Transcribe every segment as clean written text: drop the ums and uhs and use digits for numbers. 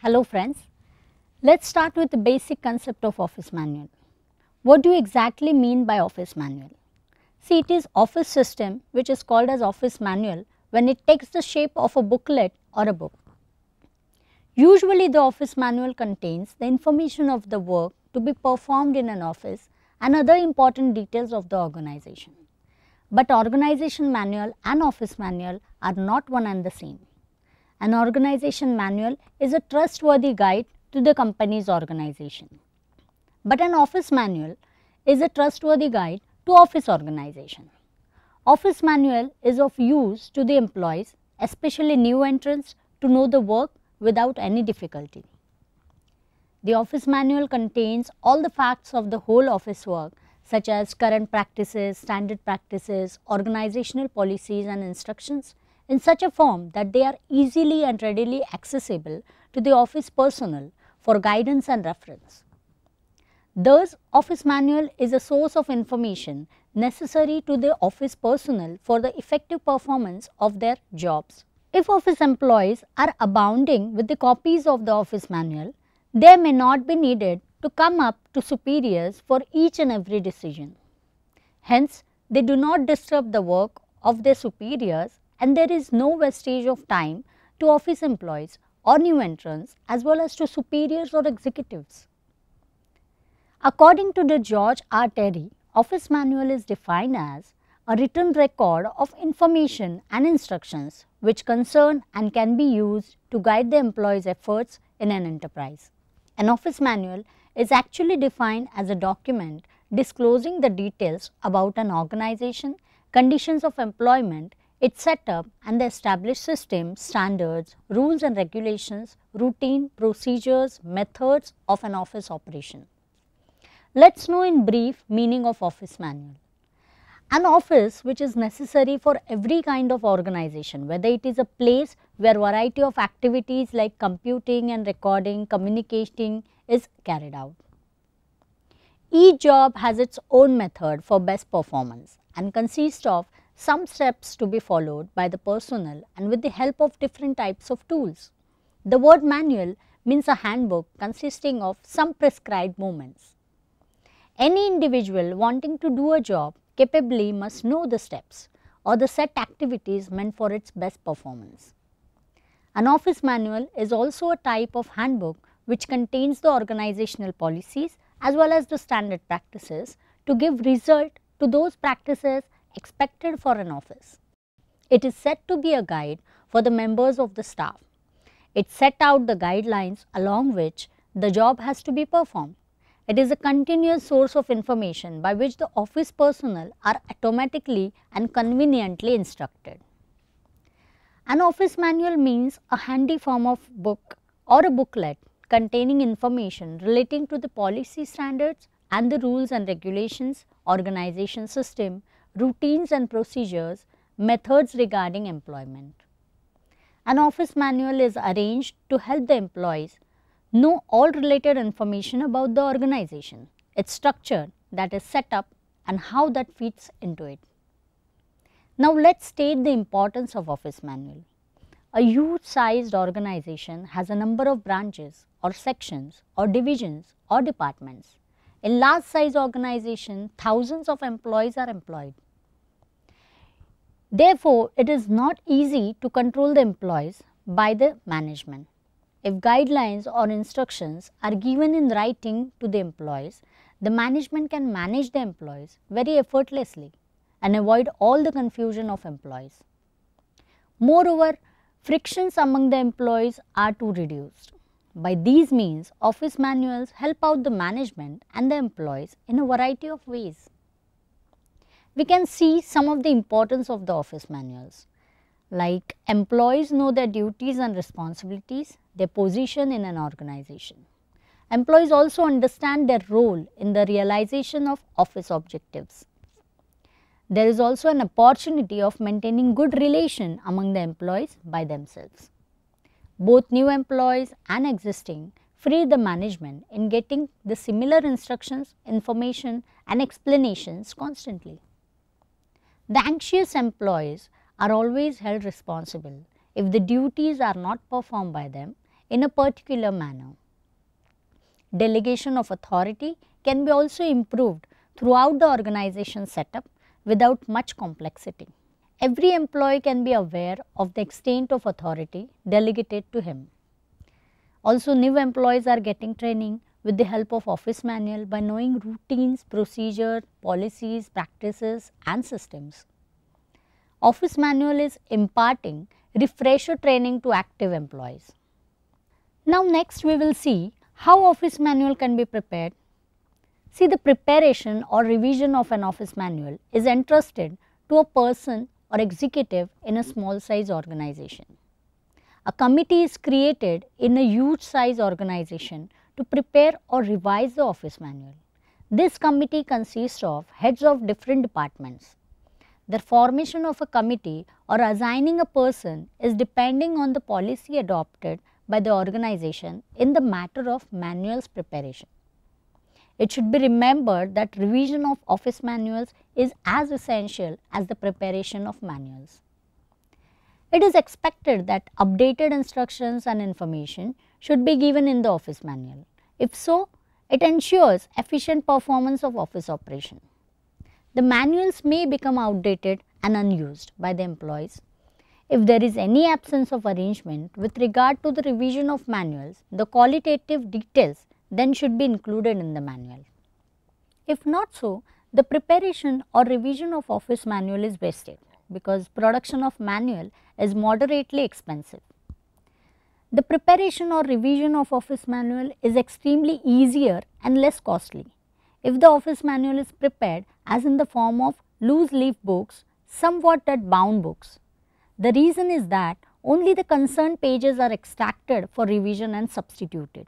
Hello friends, let's start with the basic concept of office manual. What do you exactly mean by office manual? See, it is office system which is called as office manual when it takes the shape of a booklet or a book. Usually the office manual contains the information of the work to be performed in an office and other important details of the organization. But organization manual and office manual are not one and the same. An organization manual is a trustworthy guide to the company's organization. But an office manual is a trustworthy guide to office organization. Office manual is of use to the employees, especially new entrants, to know the work without any difficulty. The office manual contains all the facts of the whole office work, such as current practices, standard practices, organizational policies and instructions, in such a form that they are easily and readily accessible to the office personnel for guidance and reference. Thus, office manual is a source of information necessary to the office personnel for the effective performance of their jobs. If office employees are abounding with the copies of the office manual, they may not be needed to come up to superiors for each and every decision. Hence, they do not disturb the work of their superiors, and there is no wastage of time to office employees or new entrants as well as to superiors or executives. According to the George R. Terry, office manual is defined as a written record of information and instructions which concern and can be used to guide the employee's efforts in an enterprise. An office manual is actually defined as a document disclosing the details about an organization, conditions of employment, its setup and the established systems, standards, rules and regulations, routine, procedures, methods of an office operation. Let us know in brief meaning of office manual. An office which is necessary for every kind of organization, whether it is a place where variety of activities like computing and recording, communicating is carried out. Each job has its own method for best performance and consists of some steps to be followed by the personnel and with the help of different types of tools. The word manual means a handbook consisting of some prescribed movements. Any individual wanting to do a job capably must know the steps or the set activities meant for its best performance. An office manual is also a type of handbook which contains the organizational policies as well as the standard practices to give result to those practices expected for an office. It is said to be a guide for the members of the staff. It set out the guidelines along which the job has to be performed. It is a continuous source of information by which the office personnel are automatically and conveniently instructed. An office manual means a handy form of book or a booklet containing information relating to the policy standards and the rules and regulations, organization system, routines and procedures, methods regarding employment. An office manual is arranged to help the employees know all related information about the organization, its structure that is set up and how that fits into it. Now let us state the importance of office manual. A huge sized organization has a number of branches or sections or divisions or departments. In large size organization, thousands of employees are employed. Therefore, it is not easy to control the employees by the management. If guidelines or instructions are given in writing to the employees, the management can manage the employees very effortlessly and avoid all the confusion of employees. Moreover, frictions among the employees are too reduced. By these means, office manuals help out the management and the employees in a variety of ways. We can see some of the importance of the office manuals, like employees know their duties and responsibilities, their position in an organization. Employees also understand their role in the realization of office objectives. There is also an opportunity of maintaining good relation among the employees by themselves. Both new employees and existing free the management in getting the similar instructions, information and explanations constantly. The anxious employees are always held responsible if the duties are not performed by them in a particular manner. Delegation of authority can be also improved throughout the organization setup without much complexity. Every employee can be aware of the extent of authority delegated to him. Also, new employees are getting training with the help of office manual by knowing routines, procedure, policies, practices and systems. Office manual is imparting refresher training to active employees. Now, next we will see how office manual can be prepared. See, the preparation or revision of an office manual is entrusted to a person or executive in a small size organization. A committee is created in a huge size organization to prepare or revise the office manual. This committee consists of heads of different departments. The formation of a committee or assigning a person is depending on the policy adopted by the organization in the matter of manuals preparation. It should be remembered that revision of office manuals is as essential as the preparation of manuals. It is expected that updated instructions and information should be given in the office manual. If so, it ensures efficient performance of office operation. The manuals may become outdated and unused by the employees. If there is any absence of arrangement with regard to the revision of manuals, the qualitative details then should be included in the manual. If not so, the preparation or revision of office manual is wasted because production of manual is moderately expensive. The preparation or revision of office manual is extremely easier and less costly if the office manual is prepared as in the form of loose leaf books, somewhat at bound books. The reason is that only the concerned pages are extracted for revision and substituted.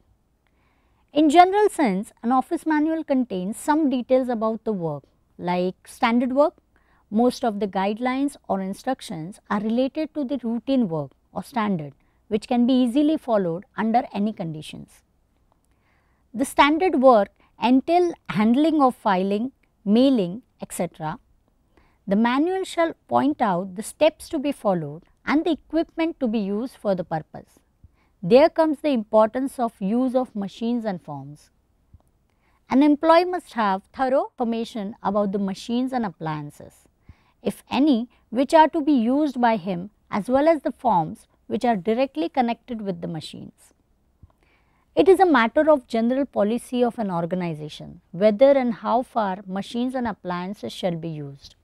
In general sense, an office manual contains some details about the work like standard work. Most of the guidelines or instructions are related to the routine work or standard which can be easily followed under any conditions. The standard work entail handling of filing, mailing, etc. The manual shall point out the steps to be followed and the equipment to be used for the purpose. There comes the importance of use of machines and forms. An employee must have thorough information about the machines and appliances, if any, which are to be used by him, as well as the forms which are directly connected with the machines. It is a matter of general policy of an organization whether and how far machines and appliances shall be used.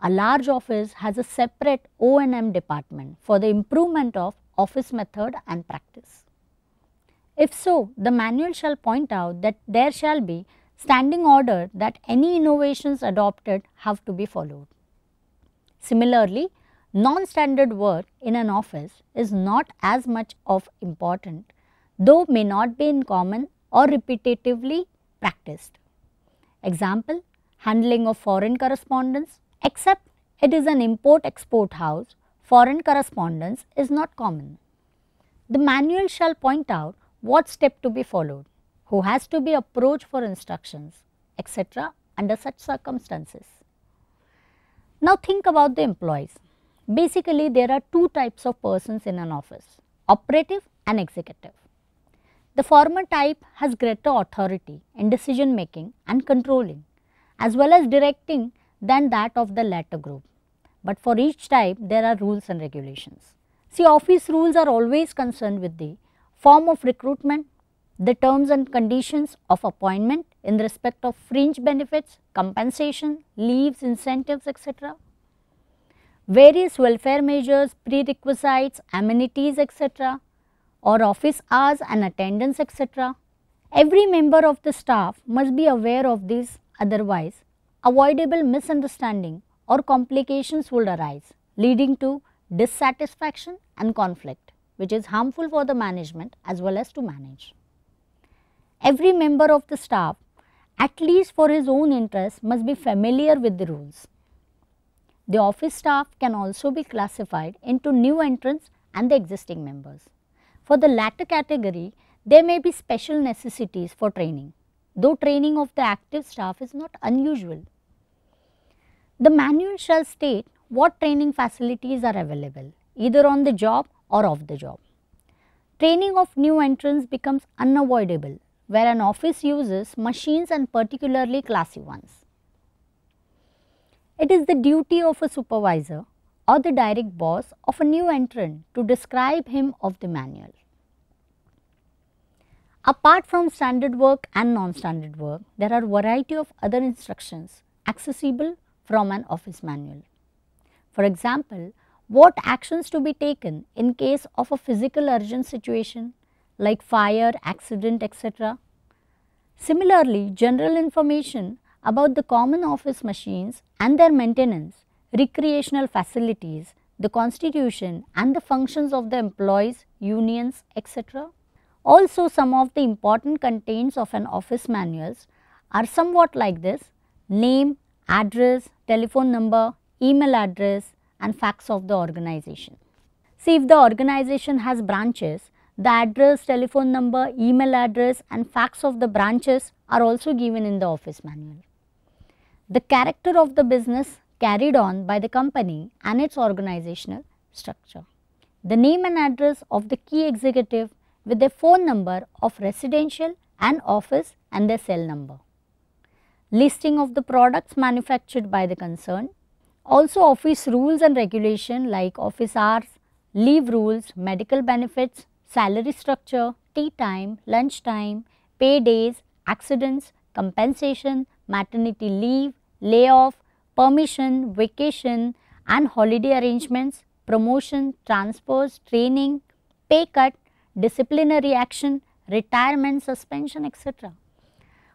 A large office has a separate O&M department for the improvement of office method and practice. If so, the manual shall point out that there shall be standing order that any innovations adopted have to be followed. Similarly, non-standard work in an office is not as much of important, though may not be in common or repetitively practiced. Example, handling of foreign correspondence. Except it is an import-export house, foreign correspondence is not common. The manual shall point out what step to be followed, who has to be approached for instructions, etc. under such circumstances. Now think about the employees. Basically, there are two types of persons in an office, operative and executive. The former type has greater authority in decision making and controlling as well as directing than that of the latter group. But for each type there are rules and regulations. See, office rules are always concerned with the form of recruitment, the terms and conditions of appointment in respect of fringe benefits, compensation, leaves, incentives, etc. Various welfare measures, prerequisites, amenities, etc. or office hours and attendance, etc. Every member of the staff must be aware of these, otherwise avoidable misunderstanding or complications would arise, leading to dissatisfaction and conflict, which is harmful for the management as well as to manage. Every member of the staff, at least for his own interest, must be familiar with the rules. The office staff can also be classified into new entrants and the existing members. For the latter category, there may be special necessities for training, though training of the active staff is not unusual. The manual shall state what training facilities are available, either on the job or off the job. Training of new entrants becomes unavoidable, where an office uses machines and particularly classy ones. It is the duty of a supervisor or the direct boss of a new entrant to describe him of the manual. Apart from standard work and non-standard work, there are variety of other instructions accessible from an office manual. For example, what actions to be taken in case of a physical urgent situation like fire, accident, etc. Similarly, general information about the common office machines and their maintenance, recreational facilities, the constitution and the functions of the employees, unions, etc. Also, some of the important contents of an office manuals are somewhat like this: name, address, telephone number, email address and facts of the organization. See, if the organization has branches, the address, telephone number, email address and facts of the branches are also given in the office manual. The character of the business carried on by the company and its organizational structure. The name and address of the key executive with their phone number of residential and office and their cell number. Listing of the products manufactured by the concern. Also office rules and regulation like office hours, leave rules, medical benefits, salary structure, tea time, lunch time, pay days, accidents, compensation, maternity leave, layoff, permission, vacation and holiday arrangements, promotion, transfers, training, pay cut, disciplinary action, retirement, suspension, etc.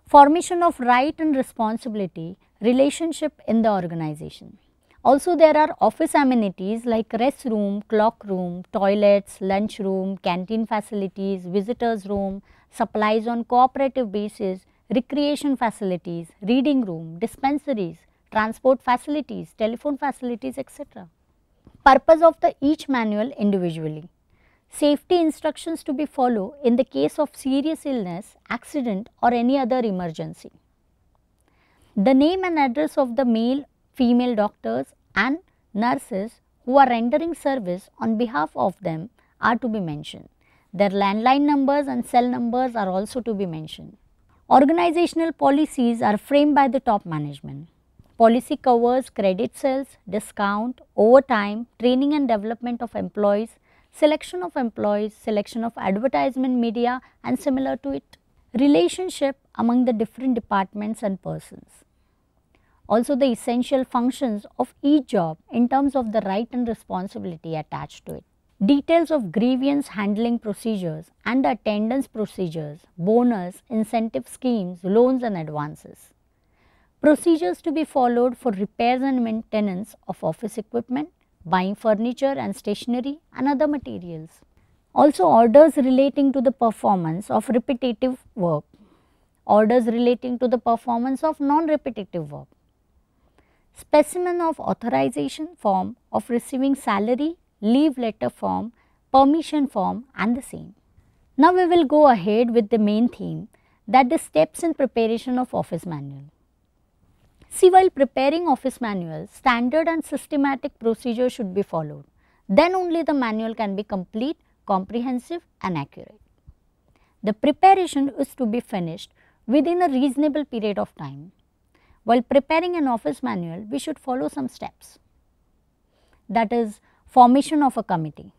Formation of right and responsibility, relationship in the organization. Also, there are office amenities like rest room, clock room, toilets, lunch room, canteen facilities, visitors room, supplies on cooperative basis, recreation facilities, reading room, dispensaries, transport facilities, telephone facilities, etc. Purpose of the each manual individually. Safety instructions to be followed in the case of serious illness, accident or any other emergency. The name and address of the male, female doctors and nurses who are rendering service on behalf of them are to be mentioned. Their landline numbers and cell numbers are also to be mentioned. Organizational policies are framed by the top management. Policy covers credit sales, discount, overtime, training and development of employees, selection of employees, selection of advertisement media and similar to it. Relationship among the different departments and persons. Also the essential functions of each job in terms of the right and responsibility attached to it. Details of grievance handling procedures and attendance procedures, bonus, incentive schemes, loans and advances. Procedures to be followed for repairs and maintenance of office equipment, buying furniture and stationery and other materials. Also orders relating to the performance of repetitive work, orders relating to the performance of non-repetitive work, specimen of authorization form of receiving salary, leave letter form, permission form and the same. Now we will go ahead with the main theme, that the steps in preparation of office manual. See, while preparing office manual, standard and systematic procedure should be followed. Then only the manual can be complete, comprehensive and accurate. The preparation is to be finished within a reasonable period of time. While preparing an office manual, we should follow some steps. That is, formation of a committee.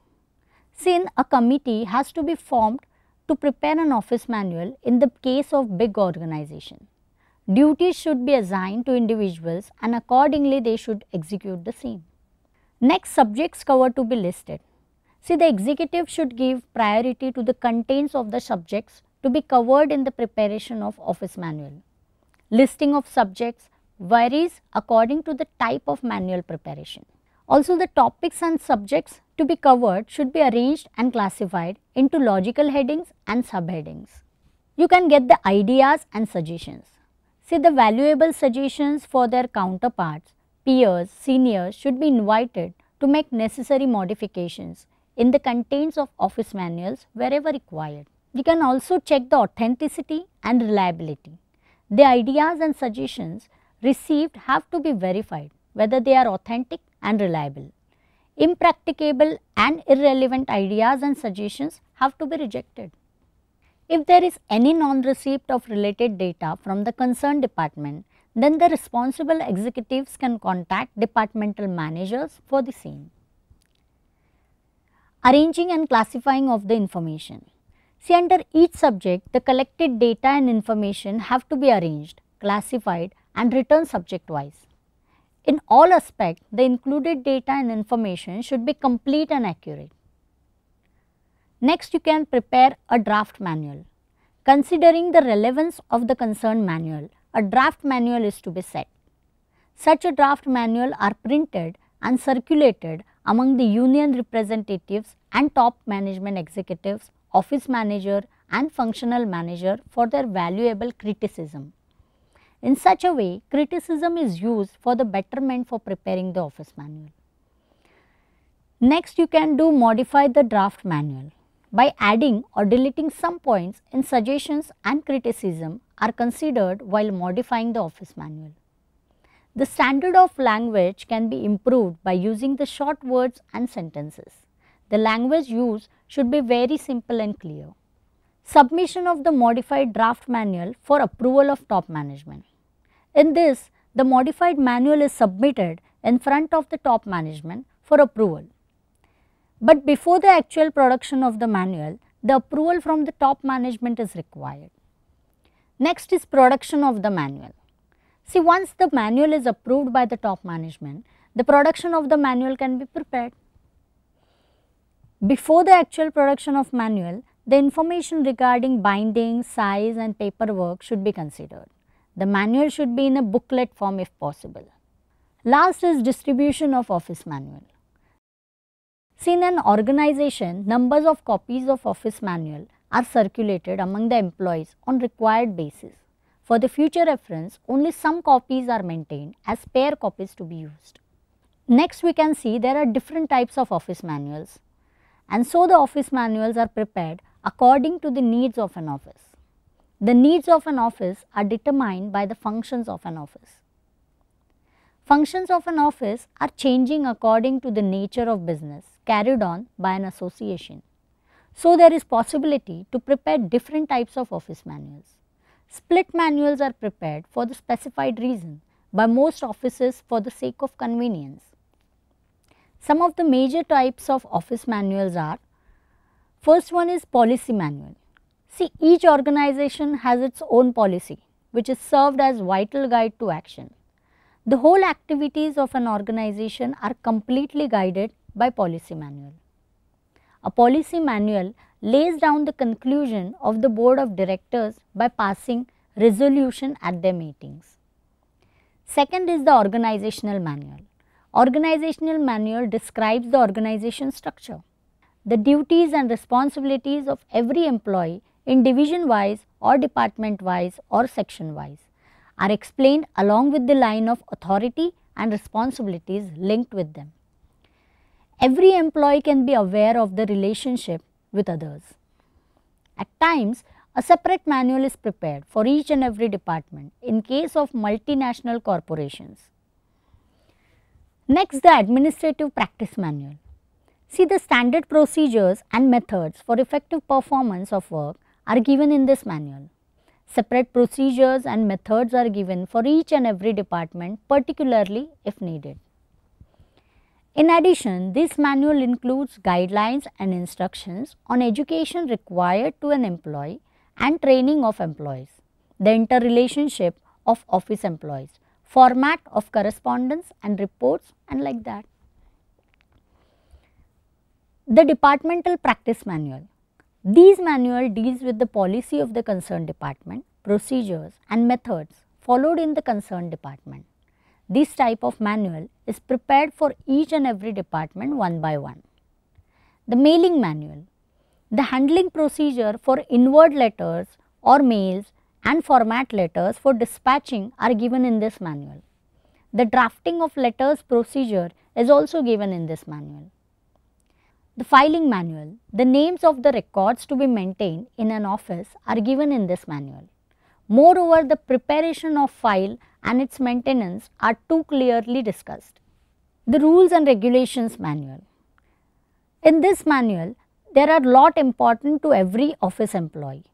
See, a committee has to be formed to prepare an office manual in the case of big organization. Duties should be assigned to individuals and accordingly they should execute the same. Next, subjects covered to be listed. See, the executive should give priority to the contents of the subjects to be covered in the preparation of office manual. Listing of subjects varies according to the type of manual preparation. Also, the topics and subjects to be covered should be arranged and classified into logical headings and subheadings. You can get the ideas and suggestions. See, the valuable suggestions for their counterparts, peers, seniors should be invited to make necessary modifications in the contents of office manuals wherever required. We can also check the authenticity and reliability. The ideas and suggestions received have to be verified whether they are authentic and reliable. Impracticable and irrelevant ideas and suggestions have to be rejected. If there is any non-receipt of related data from the concerned department, then the responsible executives can contact departmental managers for the same. Arranging and classifying of the information. See, under each subject, the collected data and information have to be arranged, classified and written subject wise. In all aspects, the included data and information should be complete and accurate. Next, you can prepare a draft manual. Considering the relevance of the concerned manual, a draft manual is to be set. Such a draft manual are printed and circulated among the union representatives and top management executives, office manager and functional manager for their valuable criticism. In such a way, criticism is used for the betterment for preparing the office manual. Next, you can modify the draft manual. By adding or deleting some points in suggestions and criticism are considered while modifying the office manual. The standard of language can be improved by using the short words and sentences. The language used should be very simple and clear. Submission of the modified draft manual for approval of top management. In this, the modified manual is submitted in front of the top management for approval. But before the actual production of the manual, the approval from the top management is required. Next is production of the manual. See, once the manual is approved by the top management, the production of the manual can be prepared. Before the actual production of manual, the information regarding binding, size and paperwork should be considered. The manual should be in a booklet form if possible. Last is distribution of office manual. See, in an organization, numbers of copies of office manual are circulated among the employees on required basis. For the future reference, only some copies are maintained as spare copies to be used. Next, we can see there are different types of office manuals, and so the office manuals are prepared according to the needs of an office. The needs of an office are determined by the functions of an office. Functions of an office are changing according to the nature of business carried on by an association. So, there is possibility to prepare different types of office manuals. Split manuals are prepared for the specified reason by most offices for the sake of convenience. Some of the major types of office manuals are: first one is policy manual. See, each organization has its own policy which is served as vital guide to action. The whole activities of an organization are completely guided by policy manual. A policy manual lays down the conclusion of the board of directors by passing resolution at their meetings. Second is the organizational manual. Organizational manual describes the organization structure. The duties and responsibilities of every employee in division wise or department wise or section wise are explained along with the line of authority and responsibilities linked with them. Every employee can be aware of the relationship with others. At times, a separate manual is prepared for each and every department in case of multinational corporations. Next, the administrative practice manual. See, the standard procedures and methods for effective performance of work are given in this manual. Separate procedures and methods are given for each and every department, particularly if needed. In addition, this manual includes guidelines and instructions on education required to an employee and training of employees, the interrelationship of office employees, format of correspondence and reports and like that. The departmental practice manual. These manual deals with the policy of the concerned department, procedures and methods followed in the concerned department. This type of manual is prepared for each and every department one by one. The mailing manual. The handling procedure for inward letters or mails and format letters for dispatching are given in this manual. The drafting of letters procedure is also given in this manual. The filing manual. The names of the records to be maintained in an office are given in this manual. Moreover, the preparation of file and its maintenance are too clearly discussed. The rules and regulations manual. In this manual, there are lot important to every office employee.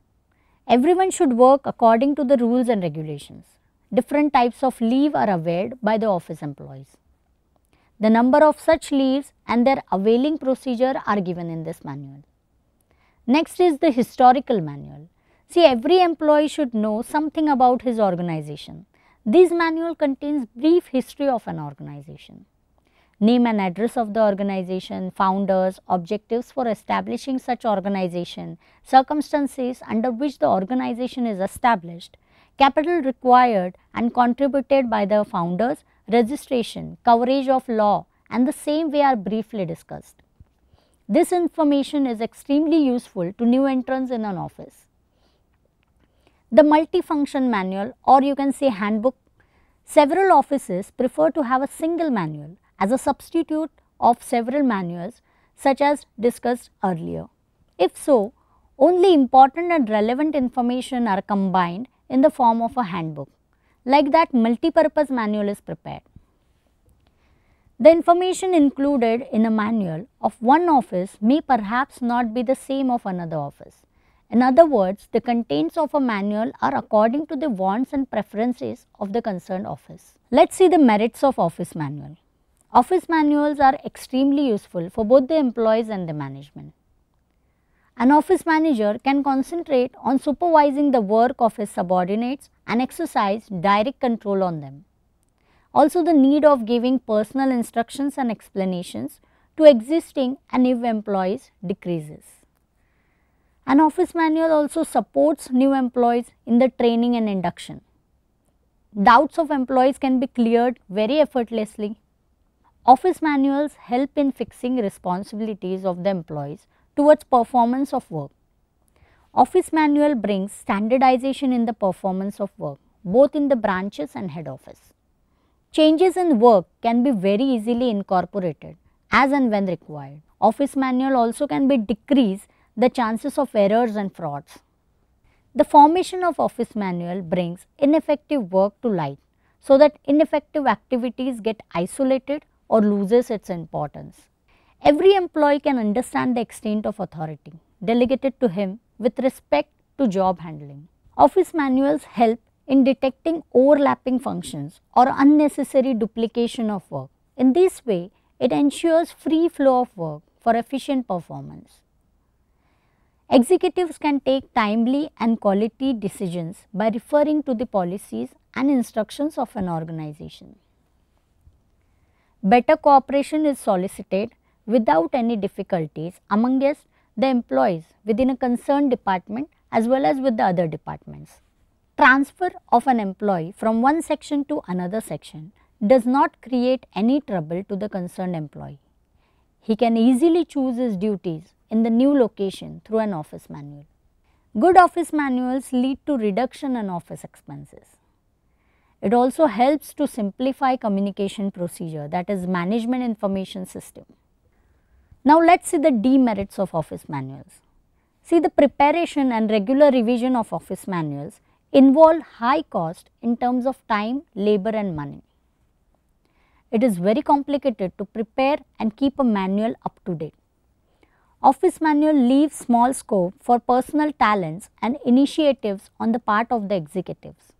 Everyone should work according to the rules and regulations. Different types of leave are availed by the office employees. The number of such leaves and their availing procedure are given in this manual. Next is the historical manual. See, every employee should know something about his organization. This manual contains brief history of an organization. Name and address of the organization, founders, objectives for establishing such organization, circumstances under which the organization is established, capital required and contributed by the founders, registration, coverage of law, and the same way are briefly discussed. This information is extremely useful to new entrants in an office. The multifunction manual, or you can say handbook. Several offices prefer to have a single manual as a substitute of several manuals such as discussed earlier. If so, only important and relevant information are combined in the form of a handbook. Like that, multi-purpose manual is prepared. The information included in a manual of one office may perhaps not be the same of another office. In other words, the contents of a manual are according to the wants and preferences of the concerned office. Let us see the merits of office manual. Office manuals are extremely useful for both the employees and the management. An office manager can concentrate on supervising the work of his subordinates and exercise direct control on them. Also, the need of giving personal instructions and explanations to existing and new employees decreases. An office manual also supports new employees in the training and induction. Doubts of employees can be cleared very effortlessly. Office manuals help in fixing responsibilities of the employees towards performance of work. Office manual brings standardization in the performance of work, both in the branches and head office. Changes in work can be very easily incorporated as and when required. Office manual also can be decrease the chances of errors and frauds. The formation of office manual brings ineffective work to light so that ineffective activities get isolated or loses its importance. Every employee can understand the extent of authority delegated to him with respect to job handling. Office manuals help in detecting overlapping functions or unnecessary duplication of work. In this way, it ensures free flow of work for efficient performance. Executives can take timely and quality decisions by referring to the policies and instructions of an organization. Better cooperation is solicited without any difficulties amongst the employees within a concerned department as well as with the other departments. Transfer of an employee from one section to another section does not create any trouble to the concerned employee. He can easily choose his duties in the new location through an office manual. Good office manuals lead to reduction in office expenses. It also helps to simplify communication procedure, that is management information system. Now let us see the demerits of office manuals. See, the preparation and regular revision of office manuals involve high cost in terms of time, labor and money. It is very complicated to prepare and keep a manual up to date. Office manual leaves small scope for personal talents and initiatives on the part of the executives.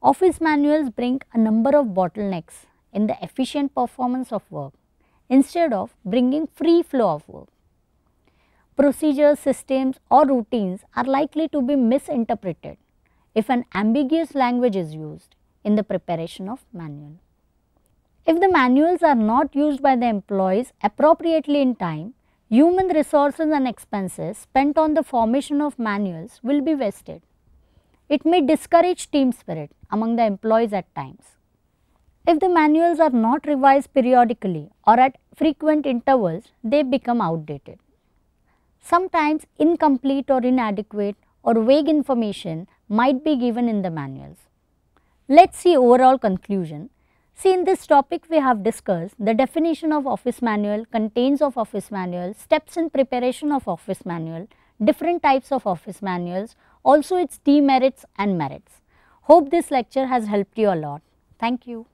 Office manuals bring a number of bottlenecks in the efficient performance of work instead of bringing free flow of work. Procedures, systems or routines are likely to be misinterpreted if an ambiguous language is used in the preparation of manual. If the manuals are not used by the employees appropriately in time, human resources and expenses spent on the formation of manuals will be wasted. It may discourage team spirit among the employees at times. If the manuals are not revised periodically or at frequent intervals, they become outdated. Sometimes incomplete or inadequate or vague information might be given in the manuals. Let us see overall conclusion. See, in this topic we have discussed the definition of office manual, contents of office manual, steps in preparation of office manual, different types of office manuals, also its demerits and merits. Hope this lecture has helped you a lot. Thank you.